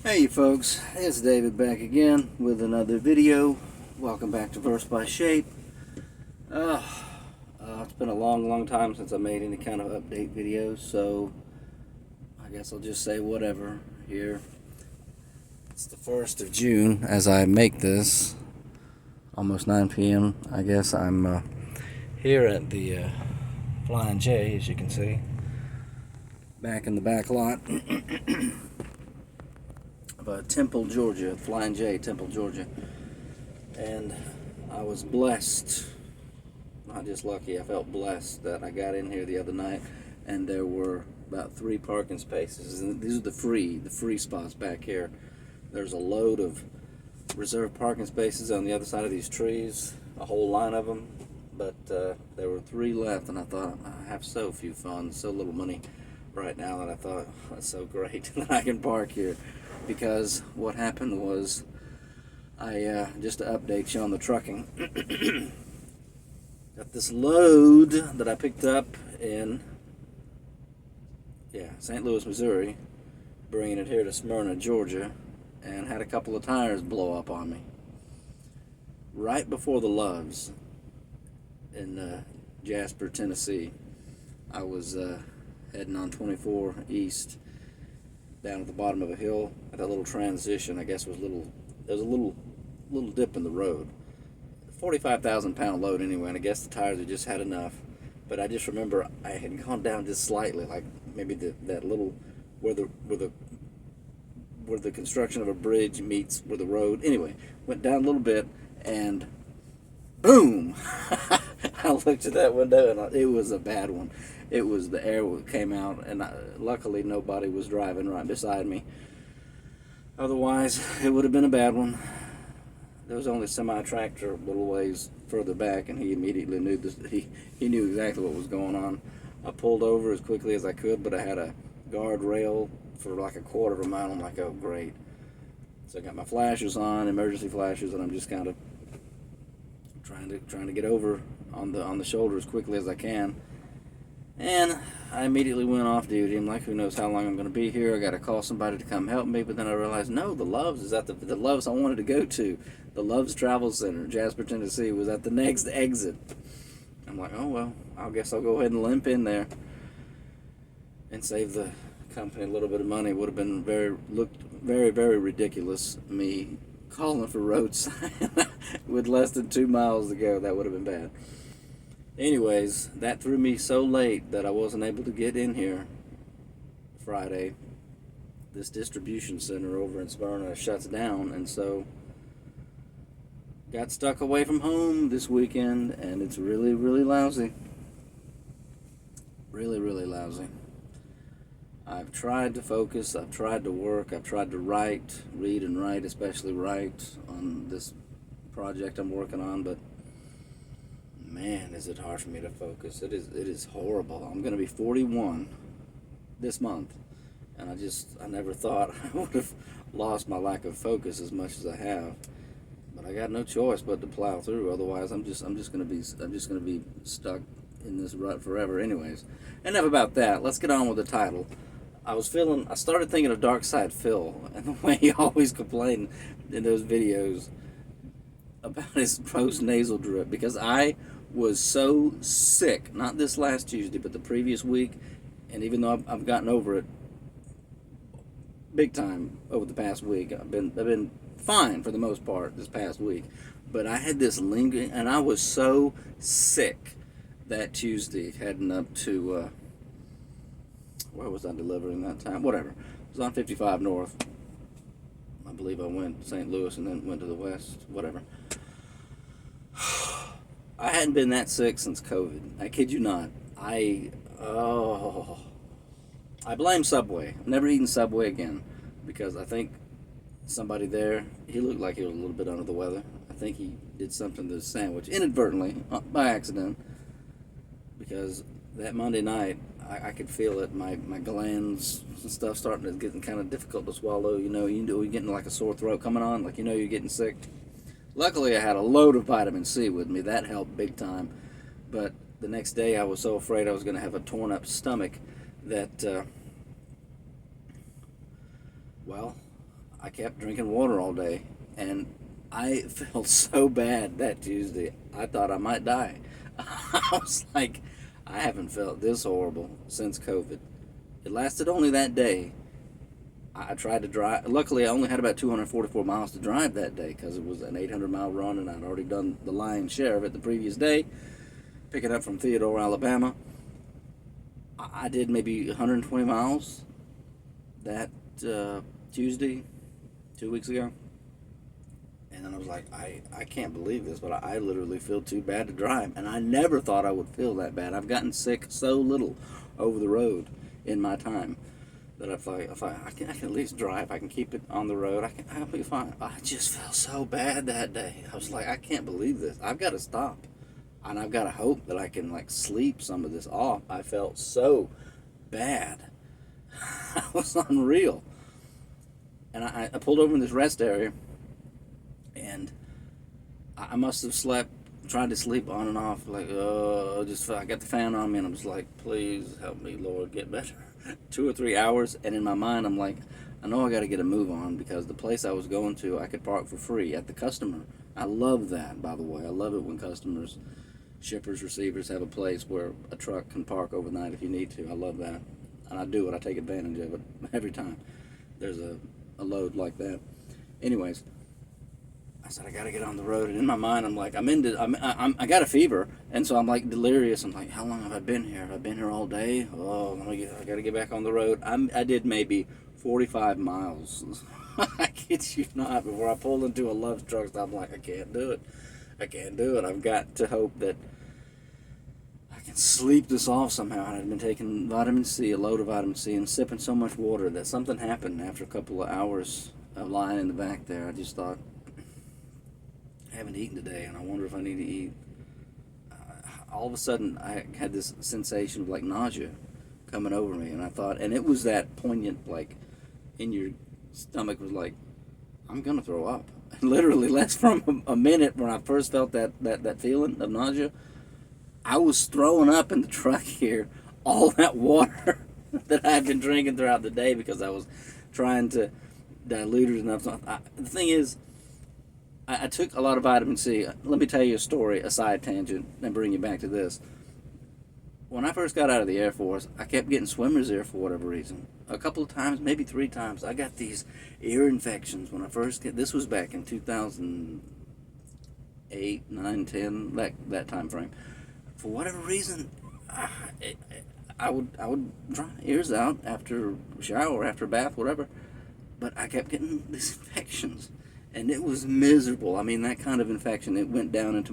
Hey folks, it's David back again with another video. Welcome back to Verse by Shape. It's been a long time since I made any kind of update videos, so I guess I'll just say whatever here. It's the 1st of June as I make this, almost 9 p.m. I guess I'm here at the Flying J, as you can see, back in the back lot. Temple, Georgia, Flying J, Temple, Georgia. And I was blessed, not just lucky, I felt blessed that I got in here the other night and there were about 3 parking spaces. And these are the free spots back here. There's a load of reserved parking spaces on the other side of these trees, a whole line of them. But there were 3 left, and I thought, I have so few funds, so little money right now, that I thought, that's so great that I can park here. Because what happened was, just to update you on the trucking, got this load that I picked up in, St. Louis, Missouri, bringing it here to Smyrna, Georgia, and had a couple of tires blow up on me. Right before the Loves in Jasper, Tennessee. I was heading on 24 East, down at the bottom of a hill at that little transition. I guess there was a little dip in the road. 45,000 pound load anyway, and I guess the tires had just had enough. But I just remember I had gone down just slightly, like maybe that little where the construction of a bridge meets where the road. Anyway, went down a little bit and boom! I looked at that window and it was a bad one. It was the air came out, and luckily nobody was driving right beside me. Otherwise, it would have been a bad one. There was only a semi-tractor a little ways further back, and he immediately knew this. He knew exactly what was going on. I pulled over as quickly as I could, but I had a guardrail for like a quarter of a mile. I'm like, oh great. So I got my flashes on, emergency flashes, and I'm just kind of trying to get over on the shoulder as quickly as I can. And I immediately went off duty. I'm like, who knows how long I'm going to be here. I got to call somebody to come help me. But then I realized, no, the Loves is at the Loves I wanted to go to. The Loves Travel Center, Jasper, Tennessee, was at the next exit. I'm like, oh, well, I guess I'll go ahead and limp in there and save the company a little bit of money. It would have been looked very, very ridiculous, me calling for roadside with less than 2 miles to go. That would have been bad. Anyways, that threw me so late that I wasn't able to get in here Friday. This distribution center over in Smyrna shuts down, and so got stuck away from home this weekend, and it's really, really lousy. Really, really lousy. I've tried to focus, I've tried to work, I've tried to read and write, especially write on this project I'm working on, but man, is it hard for me to focus. It is horrible. I'm going to be 41 this month, and I never thought I would have lost my lack of focus as much as I have. But I got no choice but to plow through. Otherwise, I'm just going to be stuck in this rut forever. Anyways, enough about that. Let's get on with the title. I started thinking of DarkSydePhil and the way he always complained in those videos about his post-nasal drip, because I was so sick, not this last Tuesday, but the previous week, and even though I've gotten over it big time over the past week, I've been fine for the most part this past week, but I had this lingering, and I was so sick that Tuesday heading up to, where was I delivering that time? Whatever. It was on 55 North. I believe I went St. Louis and then went to the west, whatever. I hadn't been that sick since COVID. I kid you not. I blame Subway. I've never eaten Subway again, because I think somebody there, he looked like he was a little bit under the weather. I think he did something to the sandwich inadvertently, by accident, because that Monday night, I could feel it. My glands and stuff starting to get kind of difficult to swallow. You're getting like a sore throat coming on, like you're getting sick. Luckily, I had a load of vitamin C with me. That helped big time. But the next day, I was so afraid I was going to have a torn up stomach that, I kept drinking water all day, and I felt so bad that Tuesday. I thought I might die. I was like, I haven't felt this horrible since COVID. It lasted only that day. I tried to drive. Luckily, I only had about 244 miles to drive that day because it was an 800-mile run, and I'd already done the lion's share of it the previous day, picking up from Theodore, Alabama. I did maybe 120 miles that Tuesday, 2 weeks ago. And then I was like, I can't believe this, but I literally feel too bad to drive. And I never thought I would feel that bad. I've gotten sick so little over the road in my time that I thought, I can at least drive. I can keep it on the road. I'll be fine. I just felt so bad that day. I was like, I can't believe this. I've got to stop. And I've got to hope that I can like sleep some of this off. I felt so bad. It was unreal. And I pulled over in this rest area, and I must have slept, tried to sleep on and off, like, I got the fan on me, and I'm just like, please help me, Lord, get better. 2 or 3 hours, and in my mind, I'm like, I know I got to get a move on, because the place I was going to, I could park for free at the customer. I love that, by the way. I love it when customers, shippers, receivers have a place where a truck can park overnight if you need to. I love that, and I do it. I take advantage of it every time there's a load like that. Anyways, I said, I got to get on the road. And in my mind, I'm like, I got a fever. And so I'm like delirious. I'm like, how long have I been here? Have I been here all day? Oh, I got to get back on the road. I did maybe 45 miles. I kid you not. Before I pulled into a Love's truck stop, I'm like, I can't do it. I can't do it. I've got to hope that I can sleep this off somehow. And I'd been taking vitamin C, a load of vitamin C, and sipping so much water that something happened after a couple of hours of lying in the back there. I just thought, I haven't eaten today, and I wonder if I need to eat. All of a sudden, I had this sensation of like nausea coming over me, and I thought, and it was that poignant, like, in your stomach was like, I'm gonna throw up. And literally, less from a minute when I first felt that feeling of nausea, I was throwing up in the truck here, all that water that I've been drinking throughout the day because I was trying to dilute it enough. The thing is, I took a lot of vitamin C. Let me tell you a story, a side tangent, and bring you back to this. When I first got out of the Air Force, I kept getting swimmer's ear for whatever reason. A couple of times, maybe 3 times, I got these ear infections when I first this was back in 2008, 9, 10, that time frame. For whatever reason, I would dry my ears out after a shower, after a bath, whatever. But I kept getting these infections. And it was miserable. I mean, that kind of infection, it got down into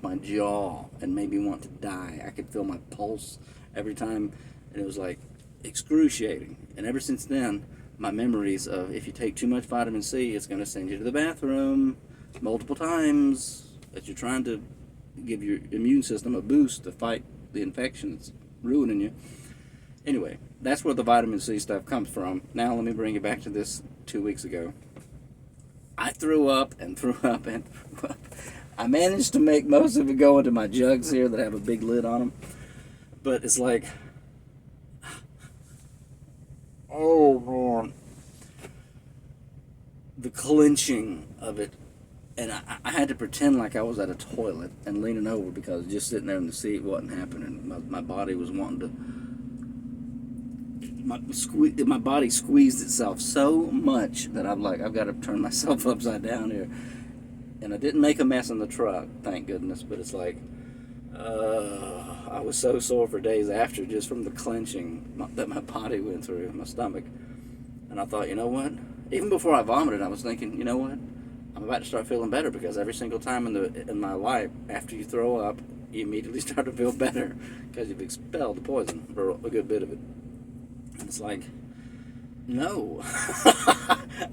my jaw and made me want to die. I could feel my pulse every time, and it was like excruciating. And ever since then, my memories of if you take too much vitamin C, it's going to send you to the bathroom multiple times as you're trying to give your immune system a boost to fight the infection that's ruining you. Anyway, that's where the vitamin C stuff comes from. Now let me bring you back to this 2 weeks ago. I threw up and threw up and threw up. I managed to make most of it go into my jugs here that have a big lid on them. But it's like, oh man, the clenching of it. And I had to pretend like I was at a toilet and leaning over because just sitting there in the seat wasn't happening. My body was wanting to. My body squeezed itself so much that I'm like, I've got to turn myself upside down here. And I didn't make a mess in the truck, thank goodness. But it's like, I was so sore for days after just from the clenching that my body went through, my stomach. And I thought, you know what? Even before I vomited, I was thinking, you know what? I'm about to start feeling better because every single time in my life, after you throw up, you immediately start to feel better because you've expelled the poison, or a good bit of it. And it's like, no.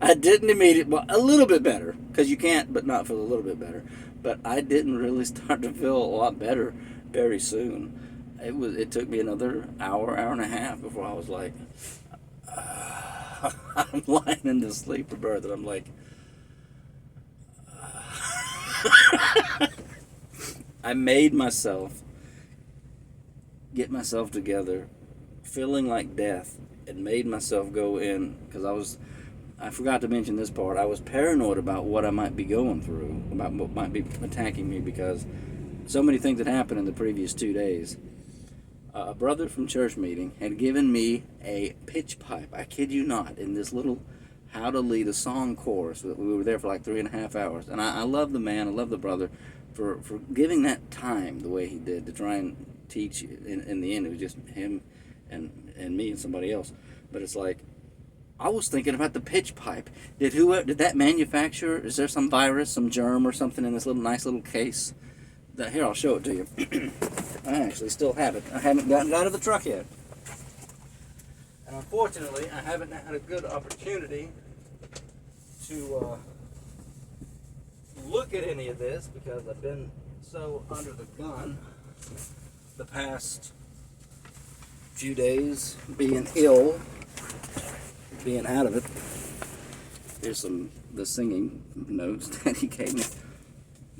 I didn't immediately, well, a little bit better, because you can't but not feel a little bit better. But I didn't really start to feel a lot better very soon. It took me another hour and a half before I was like, I'm lying in the sleeper berth, and I'm like, I made myself get myself together, feeling like death, and made myself go in because I was I forgot to mention this part. I was paranoid about what I might be going through, about what might be attacking me, because so many things had happened in the previous 2 days. A brother from church meeting had given me a pitch pipe, I kid you not, in this little how to lead a song course. We were there for like 3.5 hours. And I love the man, I love the brother for giving that time the way he did to try and teach. In the end, it was just him and me and somebody else. But it's like, I was thinking about the pitch pipe. Did that manufacturer, is there some virus, some germ or something in this nice little case? Here, I'll show it to you. I actually still have it. I haven't gotten it out of the truck yet. And unfortunately, I haven't had a good opportunity to look at any of this because I've been so under the gun the past few days, being ill, being out of it. Here's the singing notes that he gave me.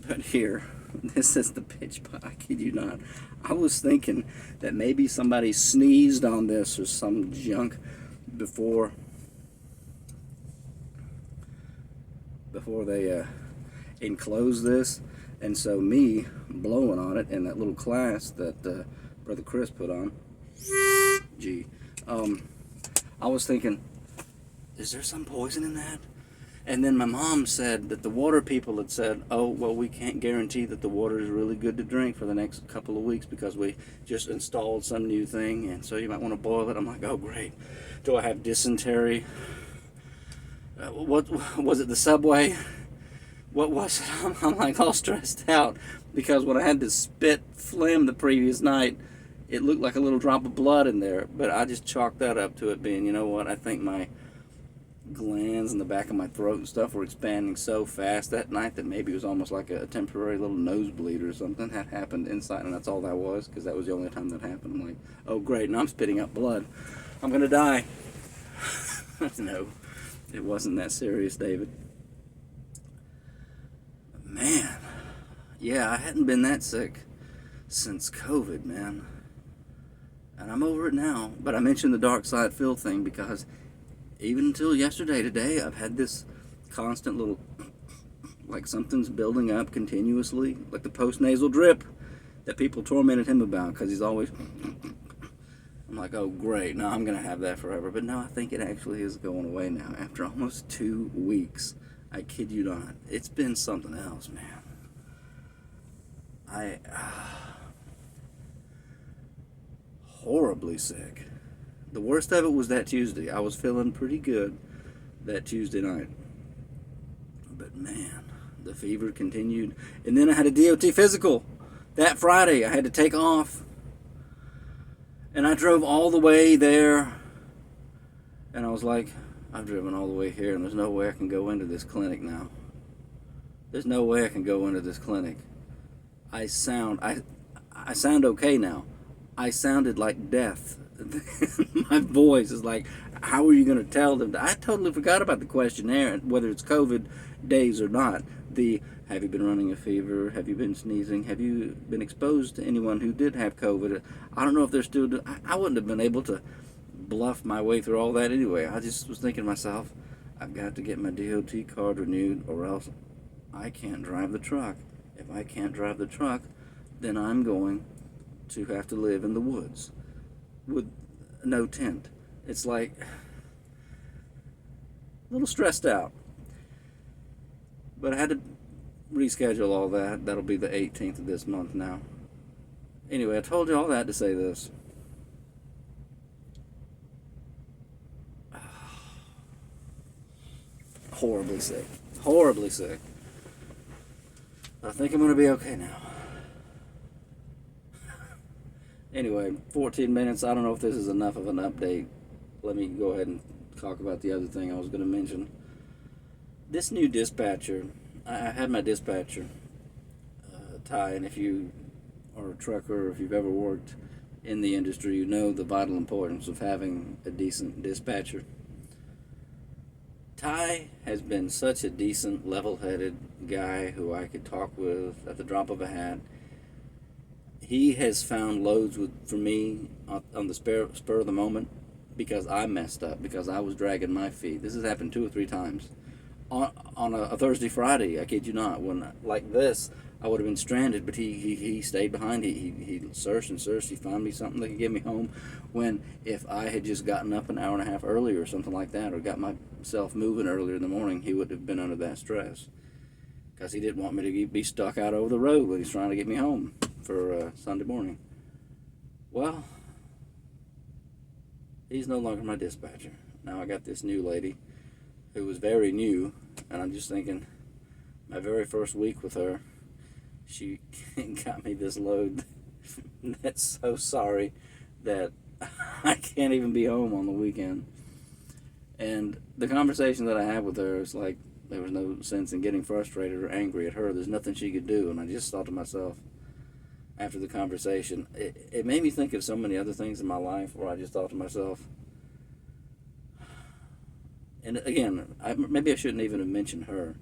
But here, this is the pitch pipe. I kid you not. I was thinking that maybe somebody sneezed on this or some junk before they enclosed this, and so me blowing on it in that little class that Brother Chris put on. I was thinking, is there some poison in that? And then my mom said that the water people had said, oh, well, we can't guarantee that the water is really good to drink for the next couple of weeks because we just installed some new thing, and so you might want to boil it. I'm like, oh, great. Do I have dysentery? What was it, the subway? What was it? I'm like all stressed out because when I had to spit phlegm the previous night, it looked like a little drop of blood in there, but I just chalked that up to it being, you know what, I think my glands in the back of my throat and stuff were expanding so fast that night that maybe it was almost like a temporary little nosebleed or something that happened inside, and that's all that was, because that was the only time that happened. I'm like, oh great, now I'm spitting up blood. I'm gonna die. No, it wasn't that serious, David. Man, yeah, I hadn't been that sick since COVID, man. And I'm over it now. But I mentioned the DarkSydePhil thing because even until today, I've had this constant little, like something's building up continuously, like the post-nasal drip that people tormented him about because he's always, I'm like, oh great, now I'm going to have that forever. But no, I think it actually is going away now after almost 2 weeks. I kid you not. It's been something else, man. Horribly sick. The worst of it was that Tuesday. I was feeling pretty good that Tuesday night. But man, the fever continued. And then I had a DOT physical. That Friday, I had to take off. And I drove all the way there. And I was like, I've driven all the way here and there's no way I can go into this clinic now. There's no way I can go into this clinic. I sound okay now. I sounded like death. My voice is like, how are you going to tell them? I totally forgot about the questionnaire, whether it's COVID days or not. Have you been running a fever? Have you been sneezing? Have you been exposed to anyone who did have COVID? I don't know if they're still I wouldn't have been able to bluff my way through all that anyway. I just was thinking to myself, I've got to get my DOT card renewed or else I can't drive the truck. If I can't drive the truck, then I'm going to have to live in the woods with no tent. It's like a little stressed out. But I had to reschedule all that. That'll be the 18th of this month now. Anyway, I told you all that to say this. Horribly sick. Horribly sick. I think I'm going to be okay now. Anyway, 14 minutes. I don't know if this is enough of an update. Let me go ahead and talk about the other thing I was going to mention. This new dispatcher, I had my dispatcher, Ty, and if you are a trucker or if you've ever worked in the industry, you know the vital importance of having a decent dispatcher. Ty has been such a decent, level-headed guy who I could talk with at the drop of a hat. He has found loads for me on the spur of the moment because I messed up, because I was dragging my feet. This has happened 2 or 3 times. On a Thursday, Friday, I kid you not, when like this, I would have been stranded, but he stayed behind. He searched and searched. He found me something that could get me home. When if I had just gotten up an hour and a half earlier or something like that, or got myself moving earlier in the morning, he would have been under that stress, because he didn't want me to be stuck out over the road when he's trying to get me home for Sunday morning. Well, he's no longer my dispatcher. Now I got this new lady who was very new, and I'm just thinking, my very first week with her, she got me this load that's so sorry that I can't even be home on the weekend. And the conversation that I had with her is like, there was no sense in getting frustrated or angry at her. There's nothing she could do. And I just thought to myself, after the conversation, it made me think of so many other things in my life where I just thought to myself, and again, maybe I shouldn't even have mentioned her.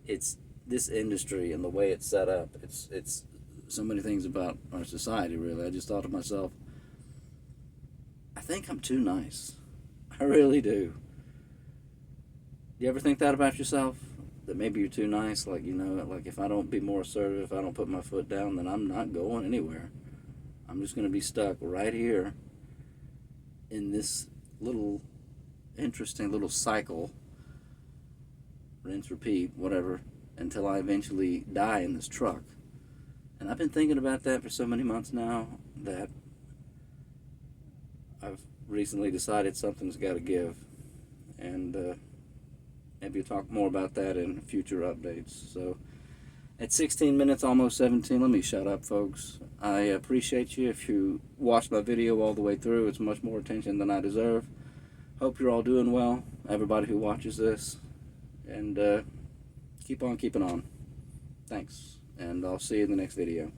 It's this industry and the way it's set up. It's so many things about our society, really. I just thought to myself, I think I'm too nice. I really do. You ever think that about yourself? That maybe you're too nice? Like, like if I don't be more assertive, if I don't put my foot down, then I'm not going anywhere. I'm just going to be stuck right here in this little interesting little cycle, rinse, repeat, whatever, until I eventually die in this truck. And I've been thinking about that for so many months now that I've recently decided something's got to give. And maybe we'll talk more about that in future updates. So at 16 minutes, almost 17, let me shut up, folks. I appreciate you. If you watched my video all the way through, it's much more attention than I deserve. Hope you're all doing well, everybody who watches this, and keep on keeping on. Thanks, and I'll see you in the next video.